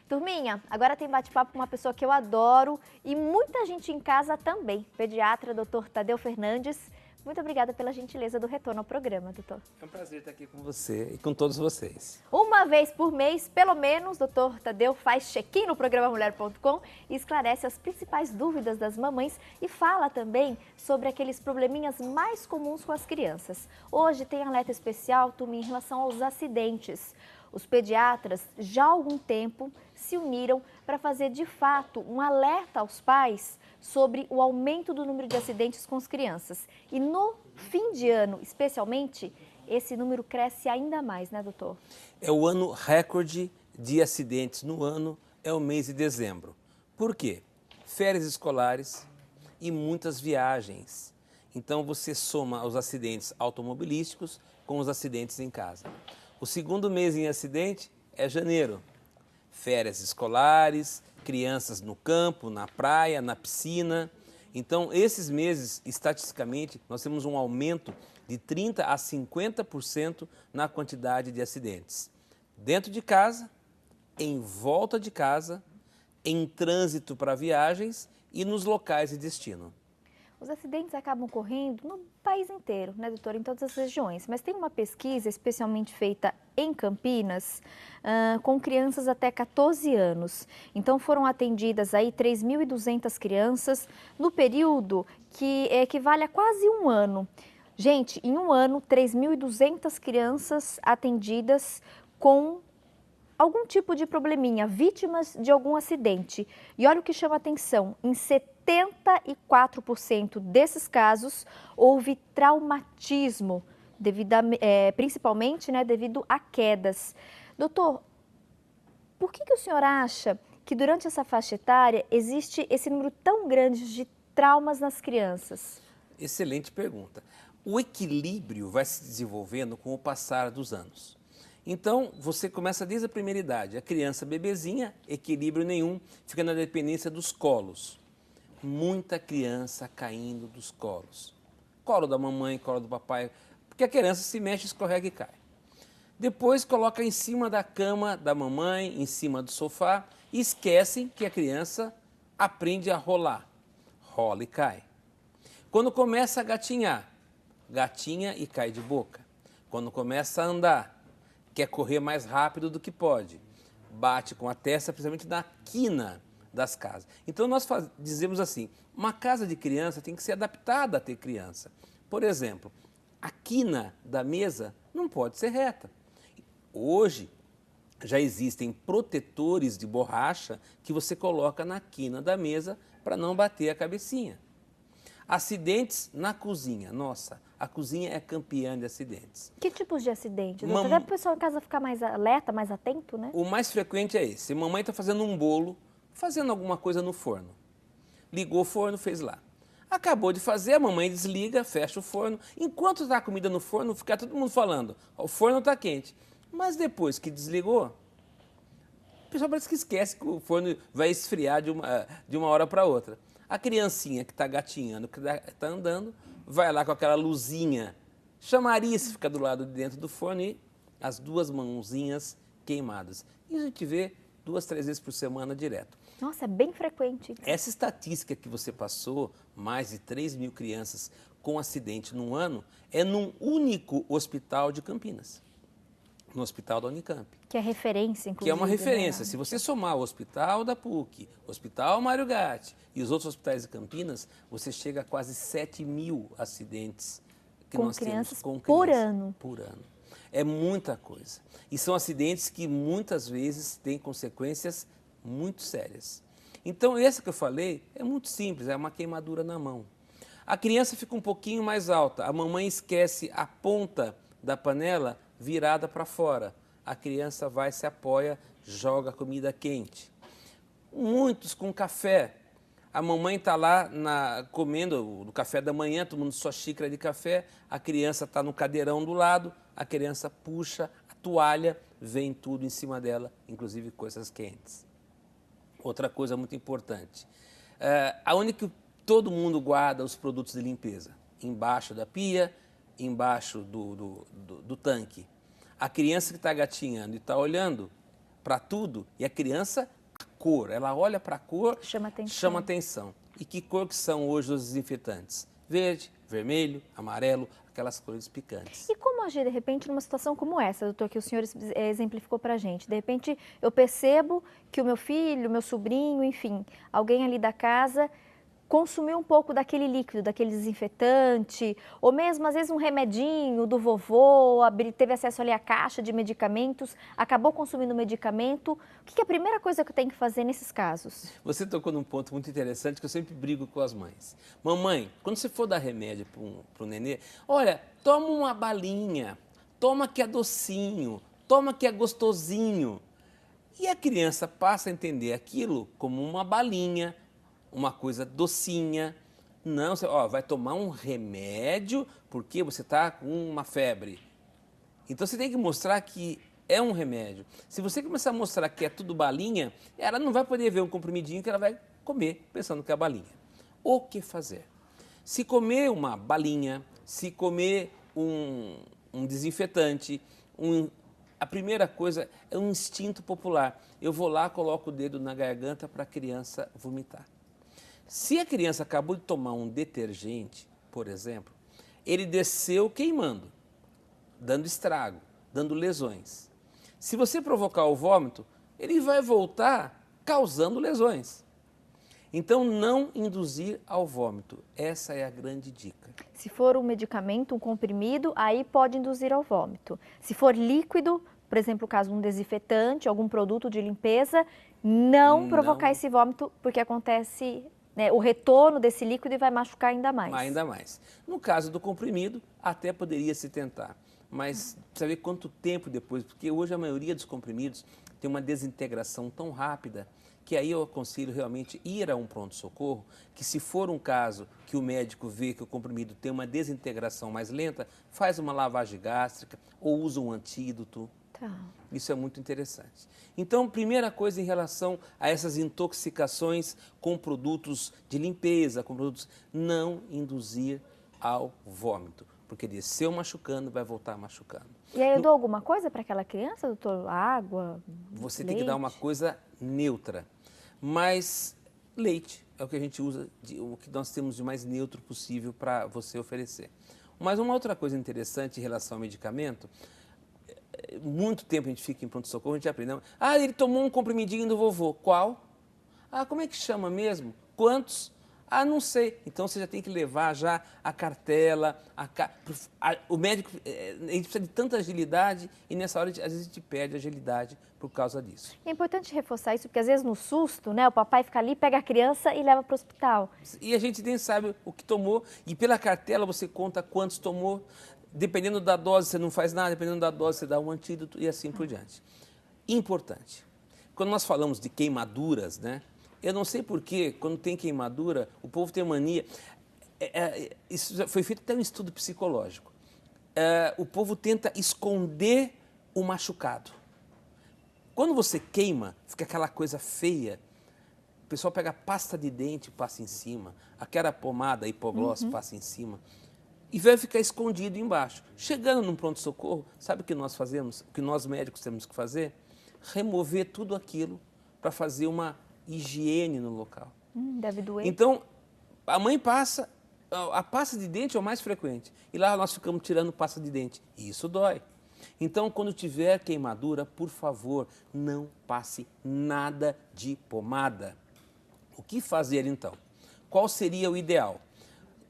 Turminha, agora tem bate-papo com uma pessoa que eu adoro e muita gente em casa também, pediatra, Dr. Tadeu Fernandes. Muito obrigada pela gentileza do retorno ao programa, doutor. É um prazer estar aqui com você e com todos vocês. Uma vez por mês, pelo menos, doutor Tadeu faz check-in no programa Mulher.com e esclarece as principais dúvidas das mamães e fala também sobre aqueles probleminhas mais comuns com as crianças. Hoje tem alerta especial, turma, em relação aos acidentes. Os pediatras, já há algum tempo, se uniram para fazer de fato um alerta aos pais sobre o aumento do número de acidentes com as crianças. E no fim de ano, especialmente, esse número cresce ainda mais, né, doutor? É o ano recorde de acidentes no ano, é o mês de dezembro. Por quê? Férias escolares e muitas viagens. Então você soma os acidentes automobilísticos com os acidentes em casa. O segundo mês em acidente é janeiro. Férias escolares, crianças no campo, na praia, na piscina. Então, esses meses, estatisticamente, nós temos um aumento de 30% a 50% na quantidade de acidentes. Dentro de casa, em volta de casa, em trânsito para viagens e nos locais de destino. Os acidentes acabam ocorrendo no país inteiro, né, doutor, em todas as regiões. Mas tem uma pesquisa especialmente feita em Campinas com crianças até 14 anos. Então foram atendidas aí 3.200 crianças no período que equivale a quase um ano. Gente, em um ano, 3.200 crianças atendidas com algum tipo de probleminha, vítimas de algum acidente. E olha o que chama a atenção, em 74% desses casos houve traumatismo, principalmente devido a quedas. Doutor, por que o senhor acha que durante essa faixa etária existe esse número tão grande de traumas nas crianças? Excelente pergunta. O equilíbrio vai se desenvolvendo com o passar dos anos. Então, você começa desde a primeira idade. A criança bebezinha, equilíbrio nenhum, fica na dependência dos colos. Muita criança caindo dos colos. Colo da mamãe, colo do papai, porque a criança se mexe, escorrega e cai. Depois coloca em cima da cama da mamãe, em cima do sofá, e esquecem que a criança aprende a rolar. Rola e cai. Quando começa a gatinhar, gatinha e cai de boca. Quando começa a andar, quer correr mais rápido do que pode. Bate com a testa, principalmente na quina das casas. Então, nós dizemos assim, uma casa de criança tem que ser adaptada a ter criança. Por exemplo, a quina da mesa não pode ser reta. Hoje, já existem protetores de borracha que você coloca na quina da mesa para não bater a cabecinha. Acidentes na cozinha. Nossa, a cozinha é campeã de acidentes. Que tipos de acidente? Até para o pessoal em casa ficar mais alerta, mais atento, né? O mais frequente é esse. Mamãe está fazendo um bolo, fazendo alguma coisa no forno. Ligou o forno, fez lá. Acabou de fazer, a mamãe desliga, fecha o forno. Enquanto está a comida no forno, fica todo mundo falando, o forno está quente. Mas depois que desligou, o pessoal parece que esquece que o forno vai esfriar de uma hora para outra. A criancinha que está gatinhando, que está andando, vai lá com aquela luzinha chamarífica do lado de dentro do forno e as duas mãozinhas queimadas. E a gente vê 2, 3 vezes por semana direto. Nossa, é bem frequente. Essa estatística que você passou, mais de 3.000 crianças com acidente num ano, é num único hospital de Campinas. No hospital da Unicamp. Que é referência, inclusive. Que é uma referência. Né? Se você somar o hospital da PUC, o hospital Mário Gatti e os outros hospitais de Campinas, você chega a quase 7.000 acidentes que nós temos com crianças. Por ano. É muita coisa. E são acidentes que muitas vezes têm consequências muito sérias. Então, esse que eu falei é muito simples, é uma queimadura na mão. A criança fica um pouquinho mais alta, a mamãe esquece a ponta da panela virada para fora. A criança vai, se apoia, joga a comida quente. Muitos com café. A mamãe está lá comendo o café da manhã, tomando sua xícara de café, a criança está no cadeirão do lado, a criança puxa a toalha, vem tudo em cima dela, inclusive coisas quentes. Outra coisa muito importante, aonde que todo mundo guarda os produtos de limpeza? Embaixo da pia, embaixo do tanque. A criança que está gatinhando e está olhando, para tudo e a criança, a cor, ela olha para a cor, Chama atenção. chama atenção. E que cor que são hoje os desinfetantes? Verde, vermelho, amarelo, aquelas cores picantes. E como agir, de repente, numa situação como essa, doutor, que o senhor exemplificou para a gente? De repente, eu percebo que o meu filho, meu sobrinho, enfim, alguém ali da casa consumiu um pouco daquele líquido, daquele desinfetante, ou mesmo, às vezes, um remedinho do vovô, teve acesso ali à caixa de medicamentos, acabou consumindo medicamento. O que é a primeira coisa que eu tenho que fazer nesses casos? Você tocou num ponto muito interessante que eu sempre brigo com as mães. Mamãe, quando você for dar remédio para o nenê, olha, toma uma balinha, toma que é docinho, toma que é gostosinho. E a criança passa a entender aquilo como uma balinha, uma coisa docinha. Não, você vai tomar um remédio porque você está com uma febre. Então você tem que mostrar que é um remédio. Se você começar a mostrar que é tudo balinha, ela não vai poder ver um comprimidinho que ela vai comer pensando que é balinha. O que fazer? Se comer uma balinha, se comer um desinfetante, a primeira coisa é um instinto popular. Eu vou lá, coloco o dedo na garganta para a criança vomitar. Se a criança acabou de tomar um detergente, por exemplo, ele desceu queimando, dando estrago, dando lesões. Se você provocar o vômito, ele vai voltar causando lesões. Então, não induzir ao vômito. Essa é a grande dica. Se for um medicamento, um comprimido, aí pode induzir ao vômito. Se for líquido, por exemplo, o caso de um desinfetante, algum produto de limpeza, não provocar esse vômito, porque acontece o retorno desse líquido e vai machucar ainda mais. Ainda mais. No caso do comprimido, até poderia se tentar. Mas precisa ver quanto tempo depois, porque hoje a maioria dos comprimidos tem uma desintegração tão rápida que aí eu aconselho realmente ir a um pronto-socorro, que se for um caso que o médico vê que o comprimido tem uma desintegração mais lenta, faz uma lavagem gástrica ou usa um antídoto. Tá. Isso é muito interessante. Então, primeira coisa em relação a essas intoxicações com produtos de limpeza, com produtos, não induzir ao vômito, porque desceu machucando, vai voltar machucando. E aí eu dou alguma coisa para aquela criança, doutor? Água, Você leite? tem que dar uma coisa neutra, mas leite é o que a gente usa, o que nós temos de mais neutro possível para você oferecer. Mas uma outra coisa interessante em relação ao medicamento, muito tempo a gente fica em pronto-socorro, a gente aprende. Ele tomou um comprimidinho do vovô. Qual? Como é que chama mesmo? Quantos? Não sei. Então você já tem que levar já a cartela, o médico, a gente precisa de tanta agilidade e nessa hora às vezes a gente perde a agilidade por causa disso. É importante reforçar isso, porque às vezes no susto, o papai fica ali, pega a criança e leva para o hospital. E a gente nem sabe o que tomou e pela cartela você conta quantos tomou. Dependendo da dose, você não faz nada, dependendo da dose, você dá um antídoto e assim por diante. Importante. Quando nós falamos de queimaduras, eu não sei porquê, quando tem queimadura, o povo tem mania. Isso já foi feito até um estudo psicológico. O povo tenta esconder o machucado. Quando você queima, fica aquela coisa feia. O pessoal pega pasta de dente e passa em cima, aquela pomada hipoglós passa em cima. E vai ficar escondido embaixo. Chegando num pronto-socorro, sabe o que nós fazemos? O que nós médicos temos que fazer? Remover tudo aquilo para fazer uma higiene no local. Deve doer. Então, a mãe passa, a pasta de dente é o mais frequente. E lá nós ficamos tirando pasta de dente. E isso dói. Então, quando tiver queimadura, por favor, não passe nada de pomada. O que fazer então? Qual seria o ideal?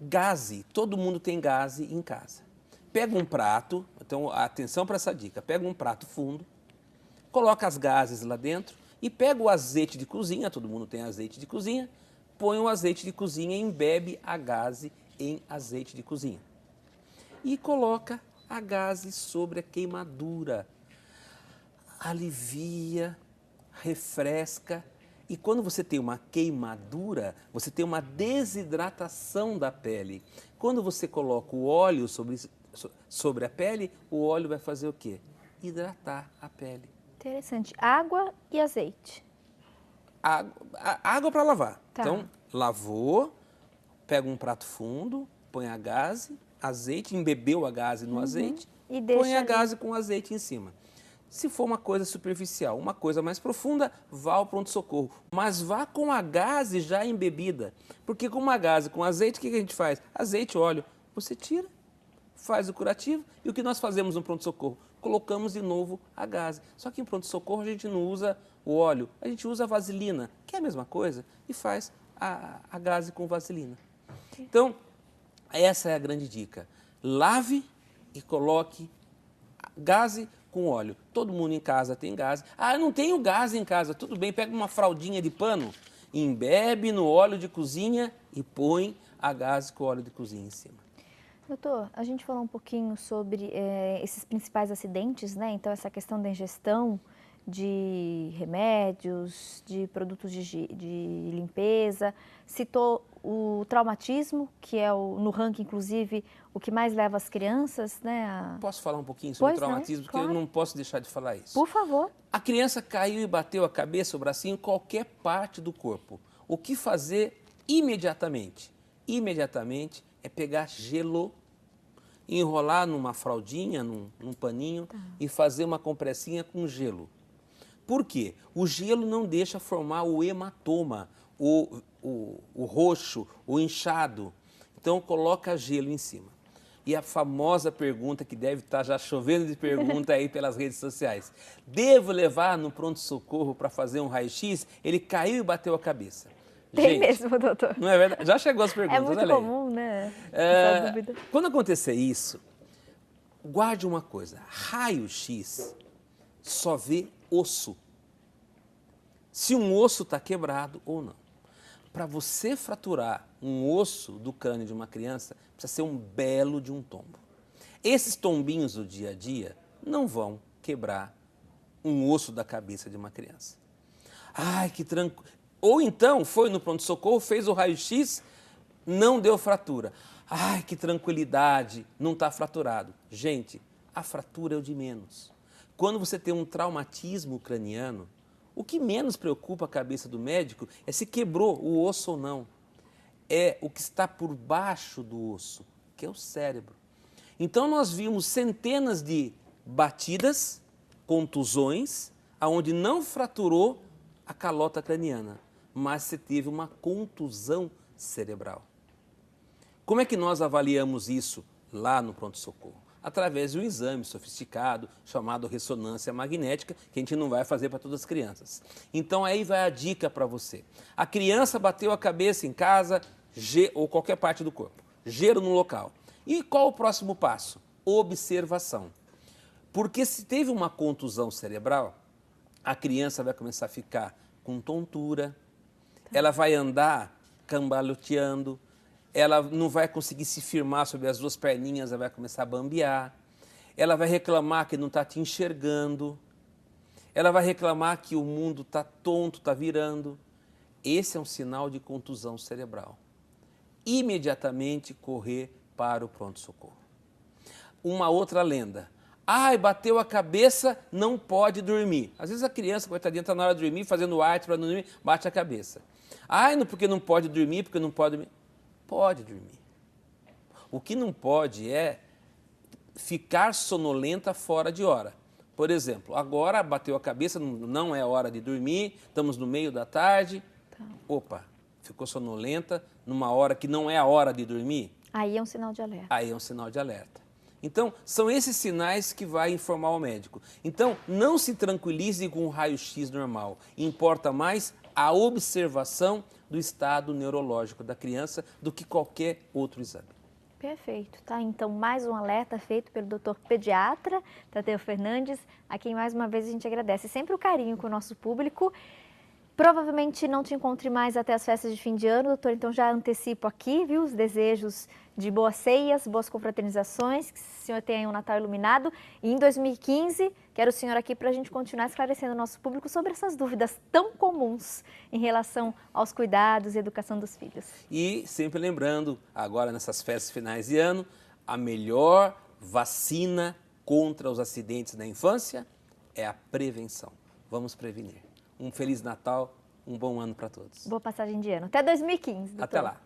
Gaze, todo mundo tem gaze em casa. Pega um prato, então atenção para essa dica, pega um prato fundo, coloca as gases lá dentro e pega o azeite de cozinha, todo mundo tem azeite de cozinha, põe o azeite de cozinha e embebe a gaze em azeite de cozinha. E coloca a gaze sobre a queimadura. Alivia, refresca. E quando você tem uma queimadura, você tem uma desidratação da pele. Quando você coloca o óleo sobre a pele, o óleo vai fazer o quê? Hidratar a pele. Interessante. Água e azeite. Água para lavar. Tá. Então, lavou, pega um prato fundo, põe a gaze, azeite, embebeu a gaze no azeite, E deixa põe a ali. gaze com azeite em cima. Se for uma coisa superficial, uma coisa mais profunda, vá ao pronto-socorro. Mas vá com a gaze já embebida. Porque com uma gaze, com azeite, o que a gente faz? Azeite, óleo. Você tira, faz o curativo e o que nós fazemos no pronto-socorro? Colocamos de novo a gaze. Só que em pronto-socorro a gente não usa o óleo, a gente usa a vaselina, que é a mesma coisa, e faz a gaze com vaselina. Então, essa é a grande dica. Lave e coloque gaze com óleo. Todo mundo em casa tem gás. Ah, eu não tenho gás em casa. Tudo bem, pega uma fraldinha de pano, embebe no óleo de cozinha e põe a gás com óleo de cozinha em cima. Doutor, a gente falou um pouquinho sobre esses principais acidentes, né? Então, essa questão da ingestão de remédios, de produtos de limpeza, citou o traumatismo, que é no ranking, inclusive, o que mais leva as crianças, né? Posso falar um pouquinho sobre o Pois não, traumatismo, porque claro. eu não posso deixar de falar isso. Por favor. A criança caiu e bateu a cabeça, o bracinho, em qualquer parte do corpo. O que fazer imediatamente? Imediatamente é pegar gelo, enrolar numa fraldinha, num paninho e fazer uma compressinha com gelo. Por quê? O gelo não deixa formar o hematoma, o roxo, o inchado. Então, coloca gelo em cima. E a famosa pergunta que deve estar já chovendo de pergunta aí pelas redes sociais. Devo levar no pronto-socorro para fazer um raio-x? Ele caiu e bateu a cabeça. Tem mesmo, doutor. Não é verdade? Já chegou as perguntas, É muito olha aí. comum, né? Essa dúvida. Quando acontecer isso, guarde uma coisa. Raio-x só vê osso. Se um osso está quebrado ou não. Para você fraturar um osso do crânio de uma criança, precisa ser um belo de um tombo. Esses tombinhos do dia a dia não vão quebrar um osso da cabeça de uma criança. Ai, que tranquilo. Ou então, foi no pronto-socorro, fez o raio-x, não deu fratura. Ai, que tranquilidade, não está fraturado. Gente, a fratura é o de menos. Quando você tem um traumatismo craniano, o que menos preocupa a cabeça do médico é se quebrou o osso ou não. É o que está por baixo do osso, que é o cérebro. Então, nós vimos centenas de batidas, contusões, aonde não fraturou a calota craniana, mas você teve uma contusão cerebral. Como é que nós avaliamos isso lá no pronto-socorro? Através de um exame sofisticado chamado ressonância magnética, que a gente não vai fazer para todas as crianças. Então aí vai a dica para você. A criança bateu a cabeça em casa ou qualquer parte do corpo, gelo no local. E qual o próximo passo? Observação. Porque se teve uma contusão cerebral, a criança vai começar a ficar com tontura, ela vai andar cambaleteando, ela não vai conseguir se firmar sobre as duas perninhas, ela vai começar a bambear, ela vai reclamar que não está te enxergando, ela vai reclamar que o mundo está tonto, está virando. Esse é um sinal de contusão cerebral. Imediatamente correr para o pronto-socorro. Uma outra lenda. Ai, bateu a cabeça, não pode dormir. Às vezes a criança, coitadinha, está na hora de dormir, fazendo arte para não dormir, bate a cabeça. Ai, porque não pode dormir, porque não pode dormir. Pode dormir. O que não pode é ficar sonolenta fora de hora. Por exemplo, agora bateu a cabeça, não é hora de dormir, estamos no meio da tarde. Opa, ficou sonolenta numa hora que não é a hora de dormir. Aí é um sinal de alerta. Aí é um sinal de alerta. Então, são esses sinais que vai informar o médico. Então, não se tranquilize com o raio-x normal. Importa mais a observação do estado neurológico da criança do que qualquer outro exame. Perfeito, tá? Então, mais um alerta feito pelo doutor pediatra, Tadeu Fernandes, a quem mais uma vez a gente agradece sempre o carinho com o nosso público. Provavelmente não te encontre mais até as festas de fim de ano, doutor, então já antecipo aqui, viu, os desejos de boas ceias, boas confraternizações, que o senhor tenha um Natal iluminado. E em 2015, quero o senhor aqui para a gente continuar esclarecendo o nosso público sobre essas dúvidas tão comuns em relação aos cuidados e educação dos filhos. E sempre lembrando, agora nessas festas finais de ano, a melhor vacina contra os acidentes na infância é a prevenção. Vamos prevenir. Um Feliz Natal, um bom ano para todos. Boa passagem de ano. Até 2015, doutor. Até lá.